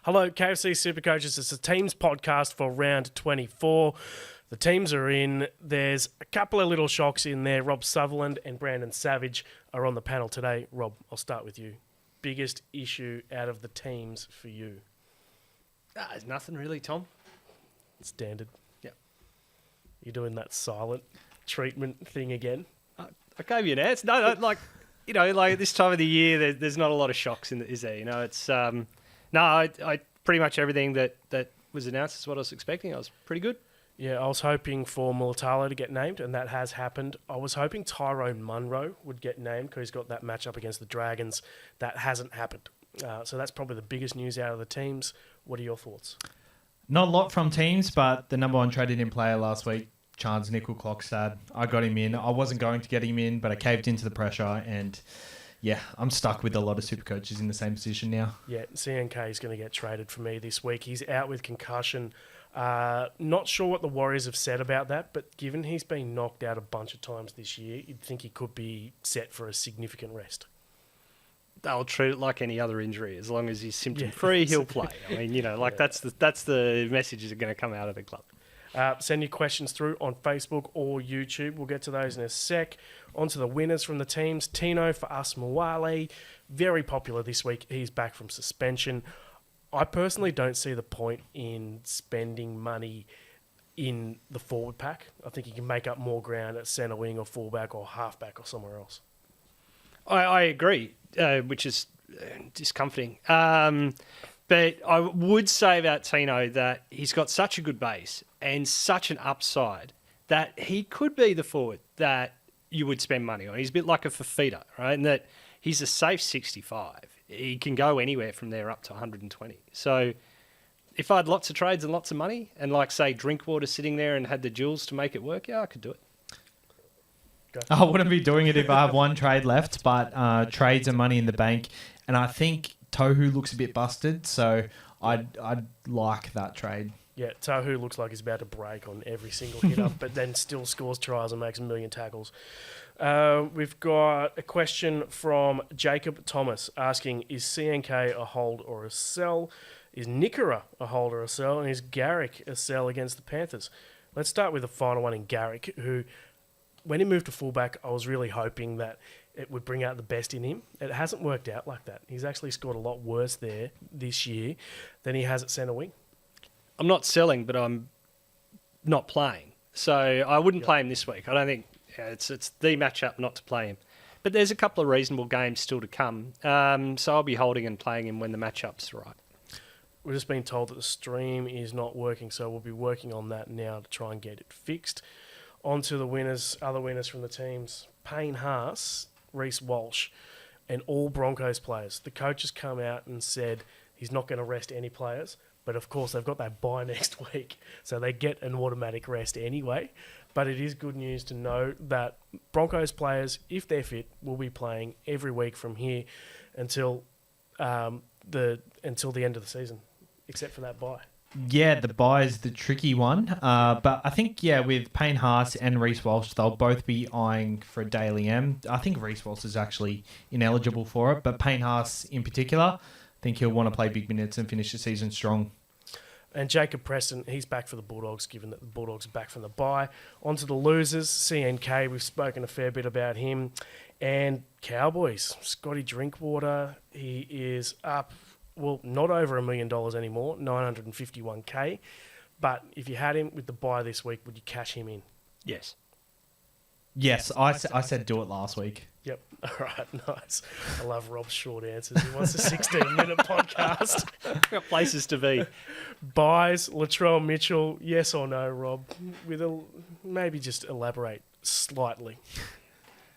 Hello, KFC SuperCoaches. It's a teams podcast for round 24. The teams are in. There's a couple of little shocks in there. Rob Sutherland and Brandon Savage are on the panel today. Rob, I'll start with you. Biggest issue out of the teams for you? There's nothing really, Tom. Standard. Yeah. You're doing that silent treatment thing again? I gave you an answer. No, like this time of the year, there's not a lot of shocks in is there? It's I pretty much everything that was announced is what I was expecting. I was pretty good. Yeah, I was hoping for Mulatalo to get named, and that has happened. I was hoping Tyrone Munro would get named because he's got that matchup against the Dragons. That hasn't happened. So that's probably the biggest news out of the teams. What are your thoughts? Not a lot from teams, but the number one traded in player last week, Chance Nickel-Klokstad. I got him in. I wasn't going to get him in, but I caved into the pressure, and yeah, I'm stuck with a lot of super coaches in the same position now. Yeah, CNK is going to get traded for me this week. He's out with concussion. Not sure what the Warriors have said about that, but given he's been knocked out a bunch of times this year, you'd think he could be set for a significant rest. They'll treat it like any other injury. As long as he's symptom-free, he'll play. I mean, that's the messages that are going to come out of the club. Send your questions through on Facebook or YouTube. We'll get to those in a sec. On to the winners from the teams. Tino for us, Mwale. Very popular this week. He's back from suspension. I personally don't see the point in spending money in the forward pack. I think you can make up more ground at centre wing or fullback or halfback or somewhere else. I agree, which is discomforting. But I would say about Tino that he's got such a good base and such an upside that he could be the forward that you would spend money on. He's a bit like a Fafita, right? And that he's a safe 65. He can go anywhere from there up to 120. So if I had lots of trades and lots of money and, like, say, Drinkwater sitting there and had the jewels to make it work, yeah, I could do it. I wouldn't be doing it if I have one trade left, but trades and money in the bank. And I think Tohu looks a bit busted, so I'd like that trade. Yeah, Tohu looks like he's about to break on every single hit-up, but then still scores tries and makes a million tackles. We've got a question from Jacob Thomas asking, is CNK a hold or a sell? Is Nickera a hold or a sell? And is Garrick a sell against the Panthers? Let's start with the final one in Garrick, who, when he moved to fullback, I was really hoping that it would bring out the best in him. It hasn't worked out like that. He's actually scored a lot worse there this year than he has at centre wing. I'm not selling, but I'm not playing. So I wouldn't play him this week. I don't think it's the matchup not to play him. But there's a couple of reasonable games still to come. So I'll be holding and playing him when the matchup's right. We've just been told that the stream is not working, so we'll be working on that now to try and get it fixed. On to the winners, other winners from the teams. Payne Haas, Reece Walsh, and all Broncos players. The coach has come out and said he's not going to rest any players. But, of course, they've got that bye next week, so they get an automatic rest anyway. But it is good news to know that Broncos players, if they're fit, will be playing every week from here until the end of the season, except for that bye. Yeah, the bye is the tricky one. But I think, with Payne Haas and Reece Walsh, they'll both be eyeing for a daily M. I think Reece Walsh is actually ineligible for it, but Payne Haas in particular, I think he'll want to play big minutes and finish the season strong. And Jacob Preston, he's back for the Bulldogs, given that the Bulldogs are back from the bye. On to the losers, CNK, we've spoken a fair bit about him. And Cowboys, Scotty Drinkwater, he is up, well, not over $1 million anymore, $951K. But if you had him with the bye this week, would you cash him in? Yes. Yes, I said do it last week. Yep. All right, nice. I love Rob's short answers. He wants a 16-minute podcast. Got places to be. Buys, Latrell Mitchell, yes or no, Rob? Maybe just elaborate slightly.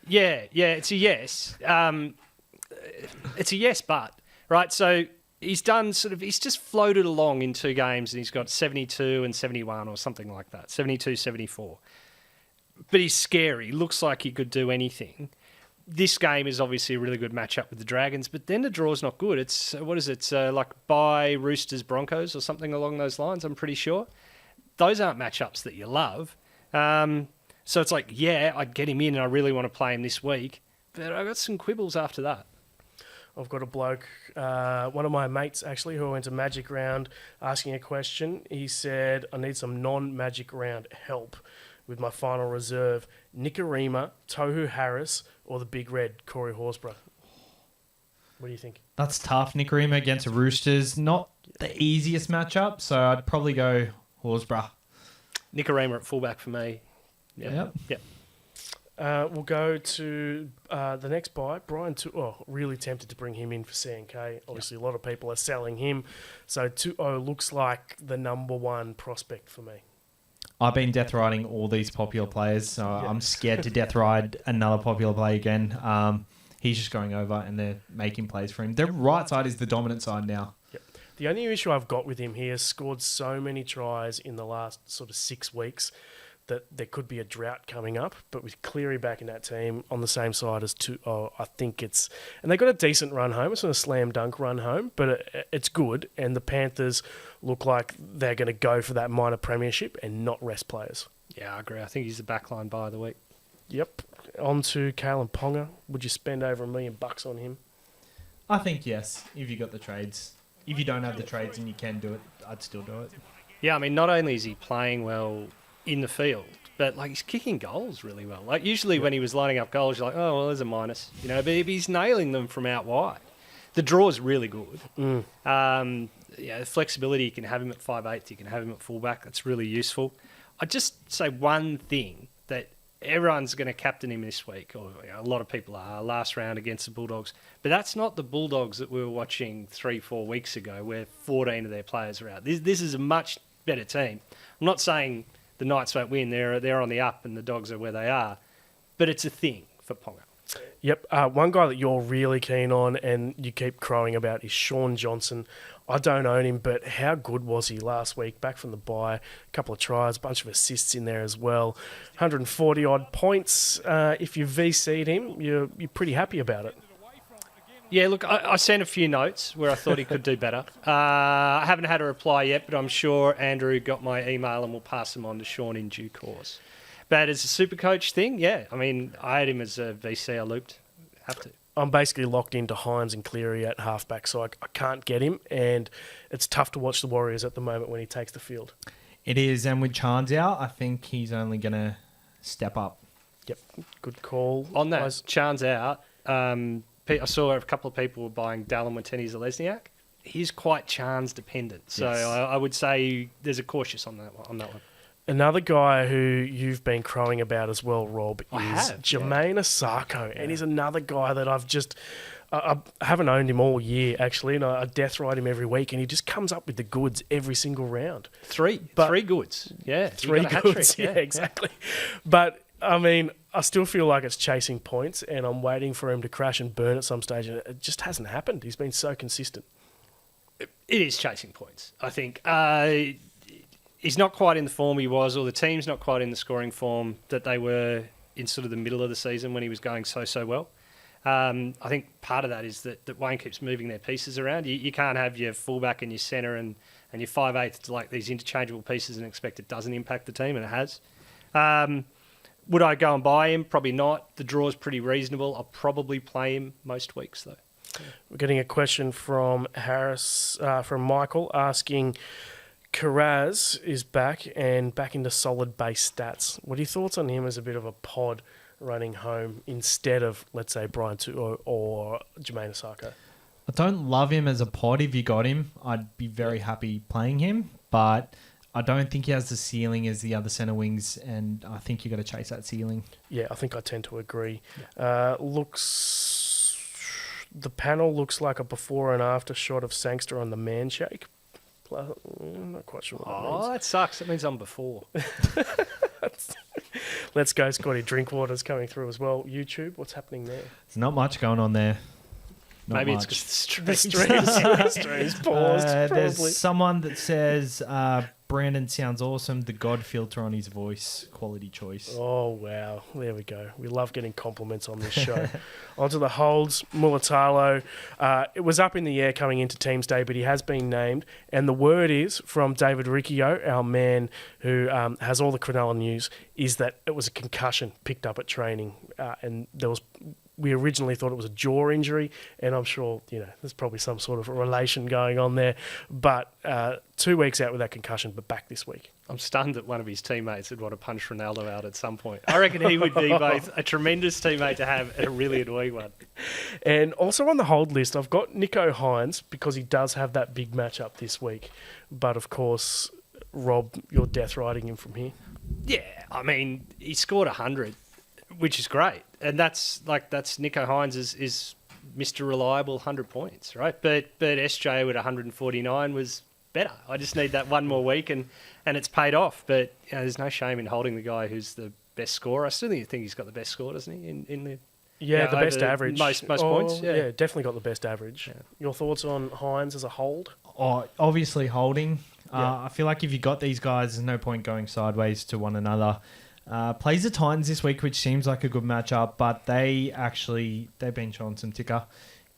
Yeah, it's a yes. It's a yes, but, right? So he's just floated along in 2 games and he's got 72 and 71 or something like that, 72, 74. But he's scary. Looks like he could do anything. This game is obviously a really good matchup with the Dragons, but then the draw's not good. It's, like bye Roosters Broncos or something along those lines, I'm pretty sure. Those aren't matchups that you love. So it's like, yeah, I'd get him in and I really want to play him this week, but I got some quibbles after that. I've got a bloke, one of my mates actually, who went to Magic Round, asking a question. He said, I need some non-Magic Round help with my final reserve. Nicarima, Tohu Harris, or the Big Red, Corey Horsburgh. What do you think? That's tough. Nicarima against the Roosters. Not the easiest matchup, so I'd probably go Horsburgh. Nicarima at fullback for me. Yep. We'll go to the next buy. Brian, really tempted to bring him in for C&K. Obviously, a lot of people are selling him. So 2-0 looks like the number one prospect for me. I've been death riding all these popular players, so I'm scared to death ride another popular play again. He's just going over and they're making plays for him. Their right side is the dominant side now. Yep. The only issue I've got with him, he has scored so many tries in the last sort of 6 weeks that there could be a drought coming up. But with Cleary back in that team on the same side as 2-0, I think it's... And they got a decent run home. It's not a slam dunk run home, but it's good. And the Panthers look like they're going to go for that minor premiership and not rest players. Yeah, I agree. I think he's the backline buy of the week. Yep. On to Kalen Ponga. Would you spend over $1 million on him? I think yes, if you got the trades. If you don't have the trades and you can do it, I'd still do it. Yeah, I mean, not only is he playing well in the field, but like he's kicking goals really well. Like usually when he was lining up goals, you're like, oh, well, there's a minus. You know, but he's nailing them from out wide. The draw is really good. The flexibility, you can have him at 5'8", you can have him at fullback. That's really useful. I'd just say one thing that everyone's going to captain him this week, or a lot of people are, last round against the Bulldogs. But that's not the Bulldogs that we were watching 3-4 weeks ago where 14 of their players are out. This is a much better team. I'm not saying the Knights won't win. They're on the up and the Dogs are where they are. But it's a thing for Ponga. Yep. One guy that you're really keen on and you keep crowing about is Sean Johnson. I don't own him, but how good was he last week? Back from the bye, a couple of tries, a bunch of assists in there as well. 140-odd points. If you VC'd him, you're pretty happy about it. Yeah, look, I sent a few notes where I thought he could do better. I haven't had a reply yet, but I'm sure Andrew got my email and we'll pass them on to Sean in due course. But as a SuperCoach thing, yeah, I mean, I had him as a VC. I looped. Have to. I'm basically locked into Hines and Cleary at halfback, so I can't get him, and it's tough to watch the Warriors at the moment when he takes the field. It is, and with Chance out, I think he's only going to step up. Yep, good call. On that, Chan's out. I saw a couple of people were buying Dallin Watene-Zelezniak. He's quite Chan's dependent, so Yes. I would say there's a cautious on that one. Another guy who you've been crowing about as well, Rob, I is have, Jermaine Asako. And he's another guy that I've just... I haven't owned him all year, actually, and I death ride him every week, and he just comes up with the goods every single round. Three goods. Yeah. Three goods, yeah, exactly. But, I mean, I still feel like it's chasing points, and I'm waiting for him to crash and burn at some stage, and it just hasn't happened. He's been so consistent. It is chasing points, I think. He's not quite in the form he was, or the team's not quite in the scoring form that they were in sort of the middle of the season when he was going so well. I think part of that is that Wayne keeps moving their pieces around. You can't have your fullback and your centre and your 5'8" to like these interchangeable pieces and expect it doesn't impact the team, and it has. Would I go and buy him? Probably not. The draw's pretty reasonable. I'll probably play him most weeks, though. We're getting a question from from Michael, asking... Karaz is back and back into solid base stats. What are your thoughts on him as a bit of a pod running home instead of, let's say, Brian Tuo or Jermaine Asako? I don't love him as a pod. If you got him, I'd be very happy playing him, but I don't think he has the ceiling as the other centre wings, and I think you got to chase that ceiling. Yeah, I think I tend to agree. The panel looks like a before and after shot of Sangster on the man shake. I'm not quite sure what that means. Oh, that sucks. That means I'm before. Let's go, Scotty. Drinkwater's coming through as well. YouTube, what's happening there? There's not much going on there. Not Maybe much. it's just The stream's paused, probably. There's someone that says Brandon sounds awesome. The God filter on his voice, quality choice. Oh, wow. There we go. We love getting compliments on this show. Onto the holds. Mulatalo. It was up in the air coming into Teams Day, but he has been named. And the word is from David Riccio, our man who has all the Cronulla news, is that it was a concussion picked up at training. And there was we originally thought it was a jaw injury, and I'm sure, there's probably some sort of a relation going on there. But 2 weeks out with that concussion, but back this week. I'm stunned that one of his teammates would want to punch Ronaldo out at some point. I reckon he would be both a tremendous teammate to have and a really annoying one. And also on the hold list, I've got Nico Hines because he does have that big matchup this week. But of course, Rob, you're death riding him from here. Yeah, I mean, he scored 100, which is great. And that's Nico Hines is Mr. Reliable 100 points, right? But SJ with 149 was better. I just need that one more week and it's paid off. But there's no shame in holding the guy who's the best scorer. I still think he's got the best score, doesn't he? In the the best average. Most points. Yeah, definitely got the best average. Yeah. Your thoughts on Hines as a hold? Oh, obviously holding. I feel like if you got these guys, there's no point going sideways to one another. Plays the Titans this week, which seems like a good matchup, but they've been showing some ticker,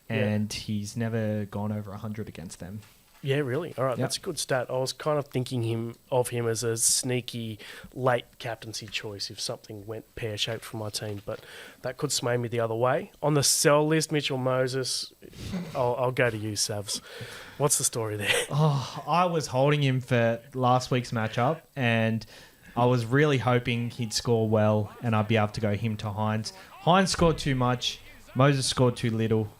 and he's never gone over 100 against them. Yeah, really? All right, that's a good stat. I was kind of thinking of him as a sneaky late captaincy choice if something went pear-shaped for my team, but that could sway me the other way. On the sell list, Mitchell Moses, I'll go to you, Savs. What's the story there? Oh, I was holding him for last week's matchup, and I was really hoping he'd score well, and I'd be able to go him to Hines. Hines scored too much. Moses scored too little.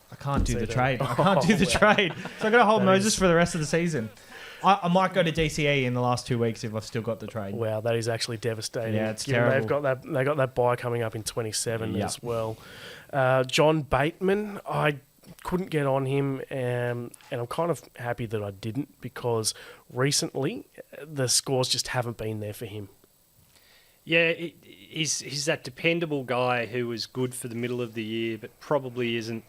I can't do the trade. I can't do the trade. So I've got to hold Moses for the rest of the season. I might go to DCE in the last 2 weeks if I've still got the trade. Wow, that is actually devastating. Yeah, it's terrible. They got that bye coming up in 27 as well. John Bateman, I couldn't get on him, and I'm kind of happy that I didn't because recently the scores just haven't been there for him. Yeah, he's that dependable guy who was good for the middle of the year, but probably isn't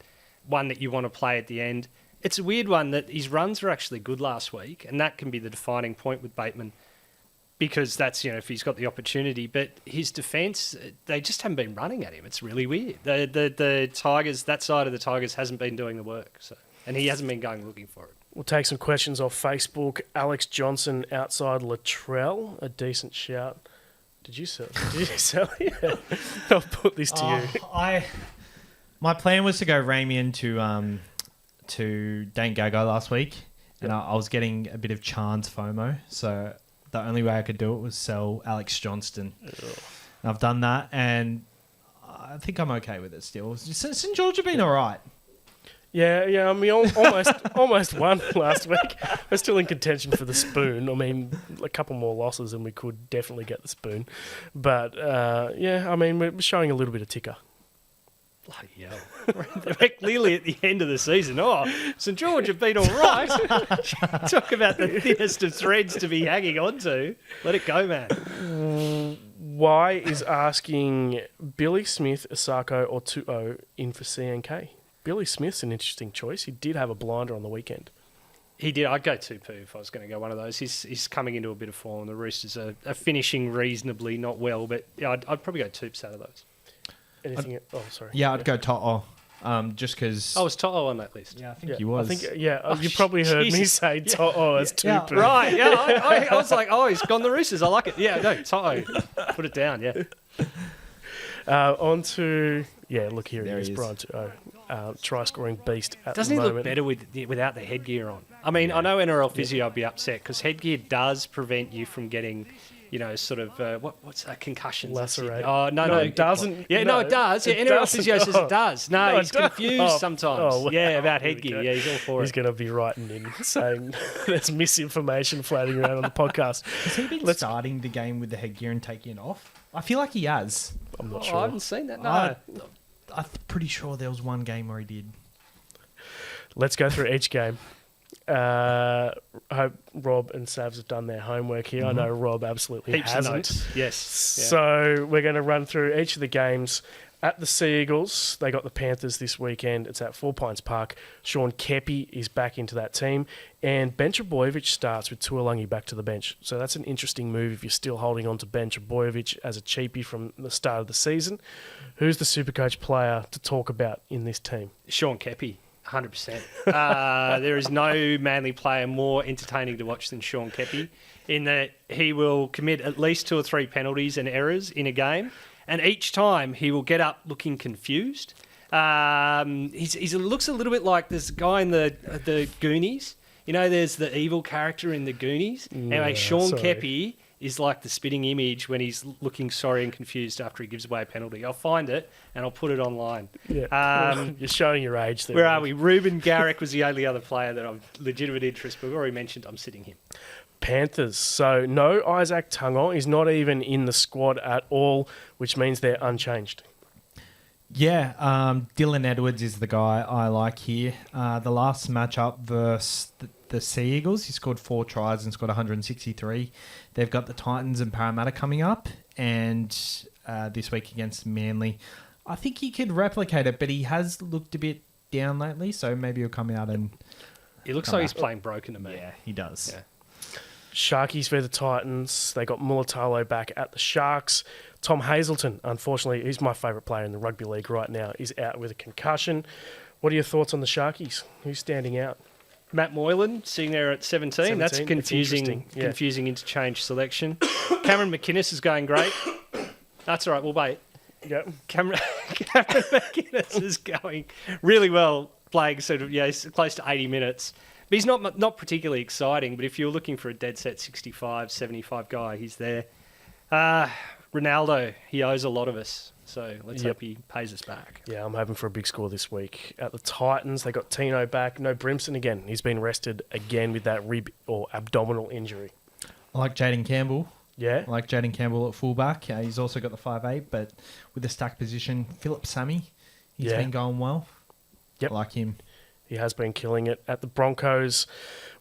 one that you want to play at the end. It's a weird one that his runs were actually good last week, and that can be the defining point with Bateman because that's, if he's got the opportunity. But his defence, they just haven't been running at him. It's really weird. The Tigers, that side of the Tigers hasn't been doing the work, and he hasn't been going looking for it. We'll take some questions off Facebook. Alex Johnson outside Latrell, a decent shout. Did you sell? Yeah. I'll put this to you. My plan was to go Ramian to Dane Gagai last week, and I was getting a bit of Chan's FOMO, so the only way I could do it was sell Alex Johnston. And I've done that, and I think I'm okay with it still. St George have been all right. Yeah. I mean, almost won last week. We're still in contention for the spoon. I mean, a couple more losses, and we could definitely get the spoon. But I mean, we're showing a little bit of ticker. Bloody hell. We're clearly at the end of the season. St George have been all right. Talk about the thinnest of threads to be hanging on to. Let it go, man. Y is asking Billy Smith, Asako, or Tu'o in for CNK. Billy Smith's an interesting choice. He did have a blinder on the weekend. He did. I'd go Tupu if I was going to go one of those. He's coming into a bit of form. The Roosters are finishing reasonably, not well, but I'd probably go Tupes out of those. Anything? Sorry. Yeah, I'd go To'o, just because... Oh, was To'o on that list? Yeah, I think he was. You probably heard me say To'o as Tupu. Yeah, right, I was like, he's gone the Roosters. I like it. Yeah, no, To'o. Put it down, yeah. On to... Yeah, look, here he is, Brian To'o. Try-scoring beast at Doesn't the moment. Doesn't he look better without the headgear on? I mean, I know NRL physio would be upset because headgear does prevent you from getting... sort of, what's that, concussions? Lacerate. Oh, no, it doesn't. Yeah, no, it does. Yeah, NRL physio says it does. No, he's confused sometimes. About headgear. Yeah, he's all for it. He's going to be writing in saying there's misinformation floating around on the podcast. Has he been starting the game with the headgear and taking it off? I feel like he has. I'm not sure. I haven't seen that, no. I'm pretty sure there was one game where he did. Let's go through each game. I hope Rob and Savs have done their homework here. I know Rob absolutely hasn't. Yes. Yeah. So we're going to run through each of the games. At the Sea Eagles, they got the Panthers this weekend. It's at Four Pines Park. Sean Kepi is back into that team. And Ben Trbojevic starts with Tuolangi back to the bench. So that's an interesting move if you're still holding on to Ben Trbojevic as a cheapie from the start of the season. Who's the Supercoach player to talk about in this team? Sean Kepi. 100%. There is no Manly player more entertaining to watch than Sean Kepi in that he will commit at least 2 or 3 penalties and errors in a game And each time he will get up looking confused. He looks a little bit like this guy in the Goonies. You know, there's the evil character in the Goonies. Anyway, Sean Kepi is like the spitting image when he's looking sorry and confused after he gives away a penalty. I'll find it and I'll put it online. Yeah. You're showing your age there. Where are we? Ruben Garrick was the only other player that I've legitimate interest, but we've already mentioned I'm sitting him. Panthers. So no Isaac Tungo. He's not even in the squad at all, which means they're unchanged. Yeah, Dylan Edwards is the guy I like here. The last matchup versus the Sea Eagles, he scored 4 tries and scored 163. They've got the Titans and Parramatta coming up, and this week against Manly. I think he could replicate it, but he has looked a bit down lately, so maybe he'll come out and... He looks like he's playing broken to me. Yeah, he does. Yeah. Sharkies v the Titans. They got Mulatalo back at the Sharks. Tom Hazelton, unfortunately, he's my favourite player in the rugby league right now, is out with a concussion. What are your thoughts on the Sharkies? Who's standing out? Matt Moylan sitting there at 17. That's confusing interchange selection. Cameron McInnes is going great. That's all right, we'll wait. Yep. Cameron McInnes is going really well, playing sort of, he's close to 80 minutes. But he's not particularly exciting, but if you're looking for a dead set 65, 75 guy, he's there. Ronaldo, he owes a lot of us, so let's hope he pays us back. Yeah, I'm hoping for a big score this week. At the Titans, they got Tino back. No Brimson again. He's been rested again with that rib or abdominal injury. I like Jaden Campbell. Yeah? I like Jaden Campbell at fullback. He's also got the 5'8", but with the stack position, Philip Sammy, he's been going well. Yep. I like him. He has been killing it. At the Broncos,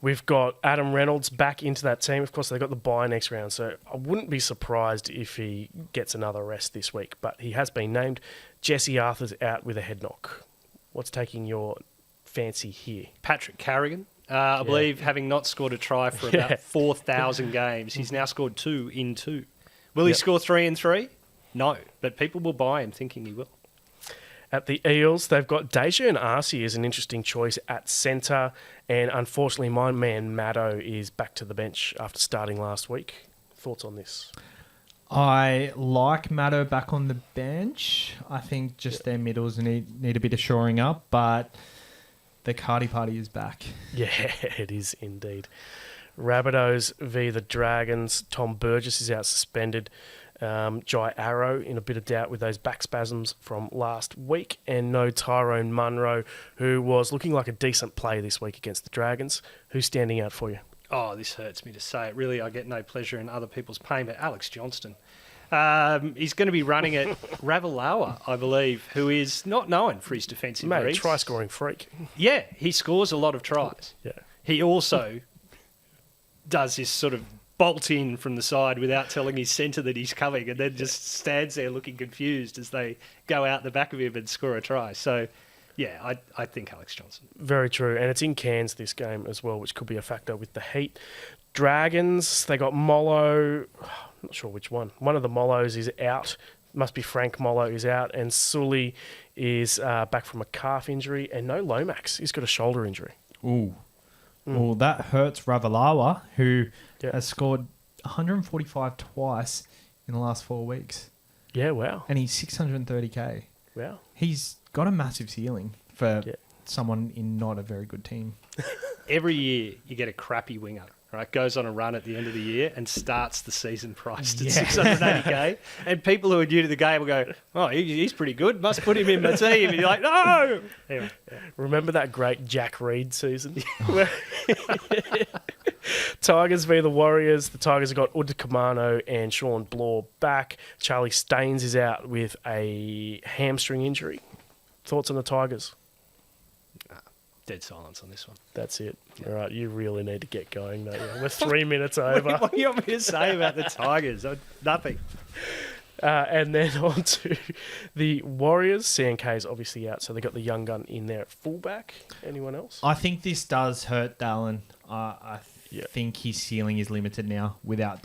we've got Adam Reynolds back into that team. Of course, they've got the bye next round, so I wouldn't be surprised if he gets another rest this week. But he has been named. Jesse Arthur's out with a head knock. What's taking your fancy here? Patrick Carrigan, I believe, having not scored a try for about 4,000 games, he's now scored 2 in 2. Will he score 3 in 3? No, but people will buy him thinking he will. At the Eels, they've got Deja and Arcee as an interesting choice at centre. And unfortunately, my man Maddo is back to the bench after starting last week. Thoughts on this? I like Maddo back on the bench. I think just their middles need a bit of shoring up, but the Cardi Party is back. Yeah, it is indeed. Rabbitohs v the Dragons. Tom Burgess is out suspended. Jai Arrow in a bit of doubt with those back spasms from last week, and no Tyrone Munro, who was looking like a decent play this week against the Dragons. Who's standing out for you? Oh, this hurts me to say it. Really, I get no pleasure in other people's pain, but Alex Johnston. He's going to be running at Ravalawa, I believe, who is not known for his defensive reads. Try-scoring freak. Yeah, he scores a lot of tries. Yeah. He also does this sort of bolt in from the side without telling his centre that he's coming, and then just stands there looking confused as they go out the back of him and score a try. So, yeah, I think Alex Johnson. Very true. And it's in Cairns this game as well, which could be a factor with the heat. Dragons, they got Mollo. I'm not sure which one. One of the Mollos is out. Must be Frank Mollo is out. And Sully is back from a calf injury. And no Lomax. He's got a shoulder injury. Ooh. Well, that hurts Ravalawa, who has scored 145 twice in the last 4 weeks. Yeah, wow. And he's 630k. Wow. He's got a massive ceiling for someone in not a very good team. Every year you get a crappy winger, right? Goes on a run at the end of the year and starts the season priced at 680k. And people who are new to the game will go, oh, he's pretty good. Must put him in my team. And you're like, no! Anyway, remember that great Jack Reed season? Tigers v the Warriors. The Tigers have got Udakamano and Sean Blore back. Charlie Staines is out with a hamstring injury. Thoughts on the Tigers? Dead silence on this one. That's it. All right, you really need to get going, don't you? We're 3 minutes over. What do you want me to say about the Tigers? Nothing. And then on to the Warriors. CNK is obviously out, so they got the young gun in there at fullback. Anyone else? I think this does hurt Dallin. I think his ceiling is limited now without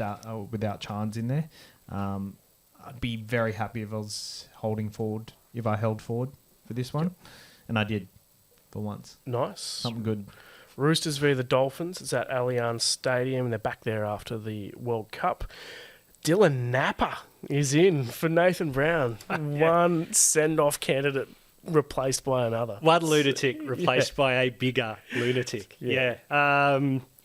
Chance in there. I'd be very happy if I was holding forward, if I held forward for this one. And I did for once. Nice. Something good. Roosters v the Dolphins. It's at Allianz Stadium, and they're back there after the World Cup. Dylan Napper is in for Nathan Brown. One send-off candidate replaced by another. One lunatic replaced by a bigger lunatic. Yeah.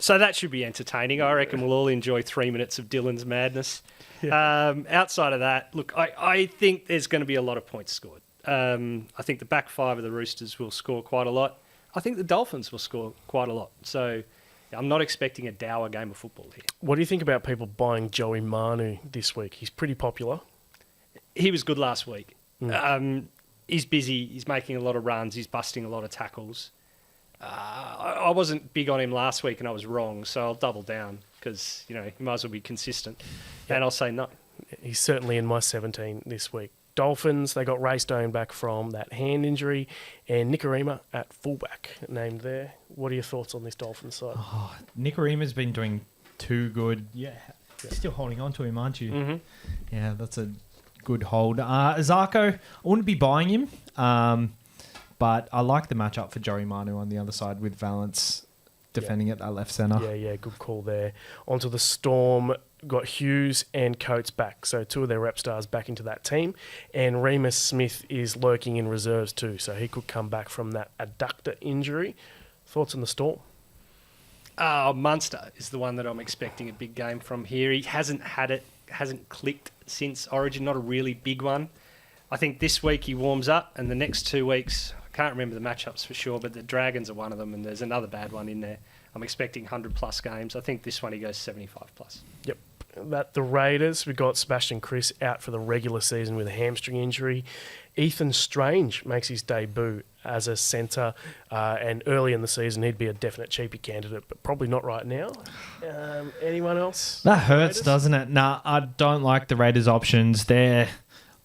So that should be entertaining. I reckon we'll all enjoy 3 minutes of Dylan's madness. Outside of that, look, I think there's going to be a lot of points scored. I think the back five of the Roosters will score quite a lot. I think the Dolphins will score quite a lot. So I'm not expecting a dour game of football here. What do you think about people buying Joey Manu this week? He's pretty popular. He was good last week. He's busy. He's making a lot of runs. He's busting a lot of tackles. I wasn't big on him last week and I was wrong, so I'll double down because, you might as well be consistent. Yep. And I'll say no. He's certainly in my 17 this week. Dolphins, they got Ray Stone back from that hand injury, and Nikorima at fullback named there. What are your thoughts on this Dolphins side? Oh, Nikorima's been doing too good. Yeah. Still holding on to him, aren't you? Mm-hmm. Yeah, that's a good hold. Zarko, I wouldn't be buying him, but I like the matchup for Joey Manu on the other side with Valance defending at that left centre. Yeah, good call there. Onto the Storm, got Hughes and Coates back, so two of their rep stars back into that team, and Remus Smith is lurking in reserves too, so he could come back from that adductor injury. Thoughts on the Storm? Munster is the one that I'm expecting a big game from here. He hasn't clicked since Origin, not a really big one. I think this week he warms up, and the next 2 weeks, I can't remember the matchups for sure, but the Dragons are one of them, and there's another bad one in there. I'm expecting 100-plus games. I think this one he goes 75-plus. Yep. The Raiders, we got Sebastian Chris out for the regular season with a hamstring injury. Ethan Strange makes his debut as a centre, and early in the season he'd be a definite cheapie candidate, but probably not right now. Anyone else? That hurts, doesn't it? Nah, I don't like the Raiders' options. I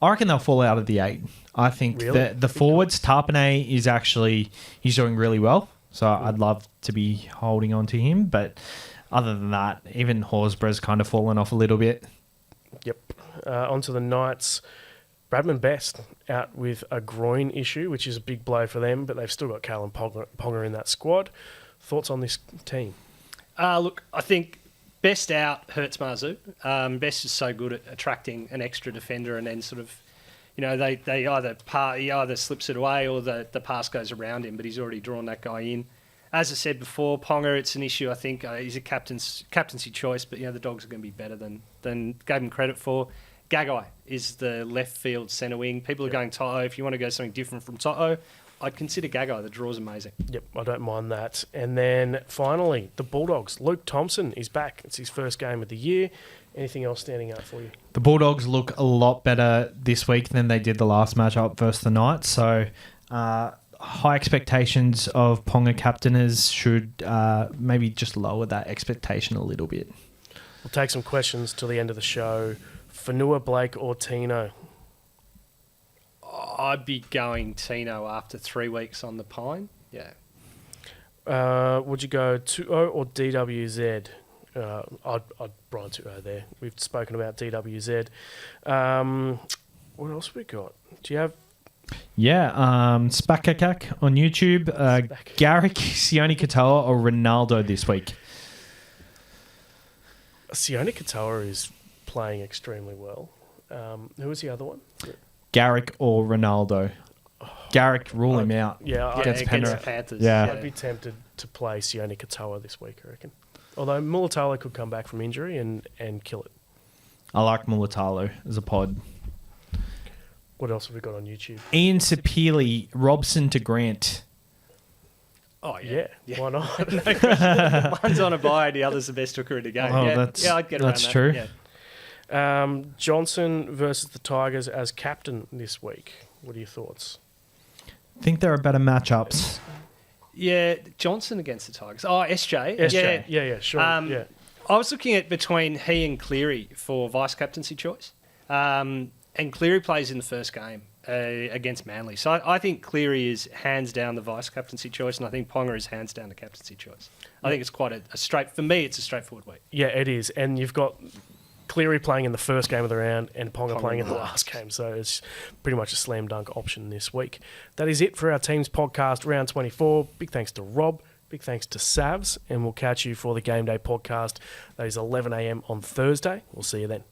reckon they'll fall out of the 8. I think really? the forwards, Tarpanay he's doing really well, so I'd love to be holding on to him, but other than that, even Horsburgh's kind of fallen off a little bit. Yep. Onto the Knights. Bradman Best out with a groin issue, which is a big blow for them, but they've still got Callum Ponga in that squad. Thoughts on this team? Look, I think Best out hurts Marzu. Best is so good at attracting an extra defender, and then sort of, they he either slips it away or the pass goes around him, but he's already drawn that guy in. As I said before, Ponga, it's an issue. I think he's a captaincy choice, but the Dogs are going to be better than gave him credit for. Gagai is the left field centre wing. People are going Toto. If you want to go something different from Toto, I'd consider Gagai. The draw's amazing. Yep, I don't mind that. And then finally, the Bulldogs. Luke Thompson is back. It's his first game of the year. Anything else standing out for you? The Bulldogs look a lot better this week than they did the last matchup versus the Knights. So high expectations of Ponga captainers should maybe just lower that expectation a little bit. We'll take some questions till the end of the show. Fanua, Blake or Tino? I'd be going Tino after 3 weeks on the Pine. Yeah. Would you go 2-0 or DWZ? I'd Brian 2-0 there. We've spoken about DWZ. What else we got? Do you have? Yeah, Spakakak on YouTube. Garrick, Sione Katoa or Ronaldo this week? Sione Katoa is playing extremely well. Who was the other one? Garrick or Ronaldo? Garrick, rule him out. Yeah, against Panthers. Yeah. I'd be tempted to play Sione Katoa this week, I reckon. Although Mulatalo could come back from injury and kill it. I like Mulatalo as a pod. What else have we got on YouTube? Ian Sapili, Robson to Grant. Oh, yeah. Why not? No question. One's on a bye, the other's the best hooker in the game. Oh, I'd get around that's true. Yeah. Johnson versus the Tigers as captain this week. What are your thoughts? I think there are better matchups. Yeah, Johnson against the Tigers. Oh, SJ. SJ. Yeah, sure. Yeah. I was looking at between he and Cleary for vice-captaincy choice. And Cleary plays in the first game against Manly. So I think Cleary is hands down the vice-captaincy choice, and I think Ponga is hands down the captaincy choice. I think it's quite for me, it's a straightforward week. Yeah, it is. And you've got Cleary playing in the first game of the round and Ponga playing in the last game. So it's pretty much a slam dunk option this week. That is it for our team's podcast, round 24. Big thanks to Rob. Big thanks to Savs. And we'll catch you for the Game Day podcast. That is 11 a.m. on Thursday. We'll see you then.